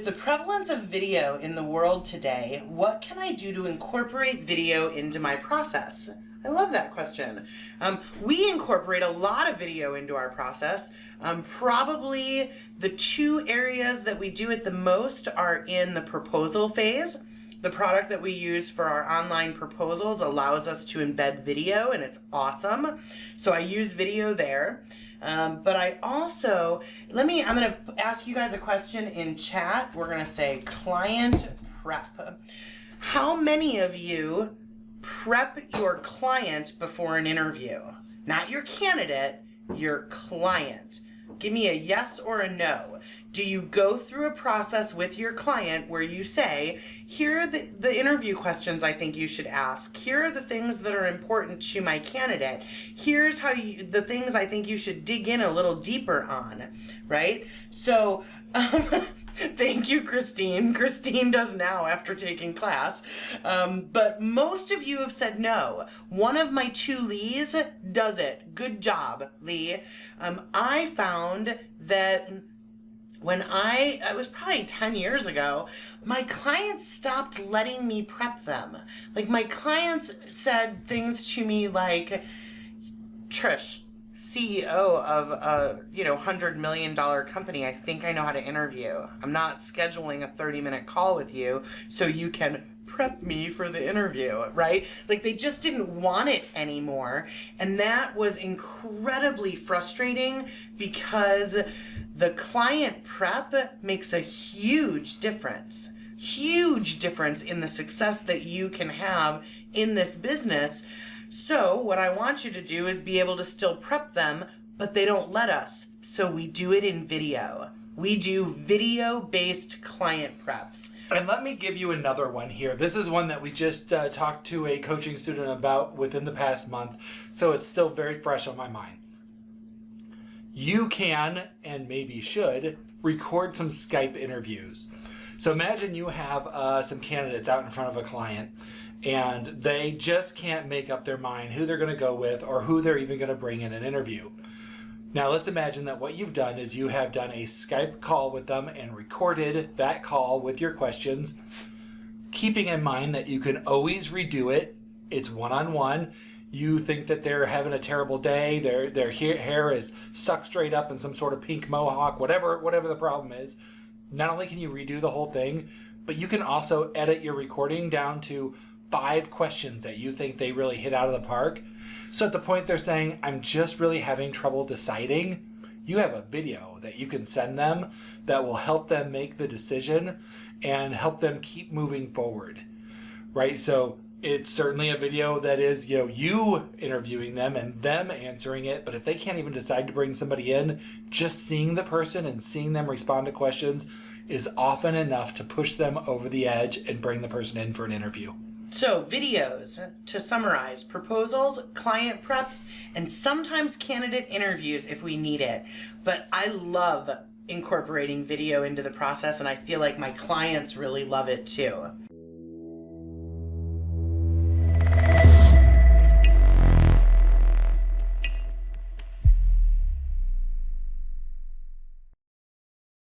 the prevalence of video in the world today, what can I do to incorporate video into my process? I love that question. We incorporate a lot of video into our process. Probably the two areas that we do it the most are in the proposal phase. The product that we use for our online proposals allows us to embed video, and it's awesome. So I use video there. But I also, I'm going to ask you guys a question in chat. We're going to say client prep. How many of you prep your client before an interview? Not your candidate, your client. Give me a yes or a no. Do you go through a process with your client where you say, here are the interview questions I think you should ask. Here are the things that are important to my candidate. Here's the things I think you should dig in a little deeper on, right? So, thank you, Christine. Christine does now after taking class. But most of you have said no. One of my two Lees does it. Good job, Lee. I found that when it was probably 10 years ago, my clients stopped letting me prep them. Like, my clients said things to me like, Trish, CEO of a $100 million company, I think I know how to interview. I'm not scheduling a 30-minute call with you so you can prep me for the interview, right? Like, they just didn't want it anymore. And that was incredibly frustrating because the client prep makes a huge difference in the success that you can have in this business. So what I want you to do is be able to still prep them, but they don't let us. So we do it in video. We do video-based client preps. And let me give you another one here. This is one that we just talked to a coaching student about within the past month, so it's still very fresh on my mind. You can, and maybe should, record some Skype interviews. So imagine you have some candidates out in front of a client, and they just can't make up their mind who they're going to go with or who they're even going to bring in an interview. Now let's imagine that what you've done is you have done a Skype call with them and recorded that call with your questions, keeping in mind that you can always redo it. It's one-on-one. You think that they're having a terrible day, their hair is sucked straight up in some sort of pink mohawk, whatever the problem is. Not only can you redo the whole thing, but you can also edit your recording down to 5 questions that you think they really hit out of the park. So at the point they're saying, I'm just really having trouble deciding, you have a video that you can send them that will help them make the decision and help them keep moving forward, right? So it's certainly a video that is, you interviewing them and them answering it. But if they can't even decide to bring somebody in, just seeing the person and seeing them respond to questions is often enough to push them over the edge and bring the person in for an interview. So videos, to summarize, proposals, client preps, and sometimes candidate interviews if we need it. But I love incorporating video into the process, and I feel like my clients really love it too.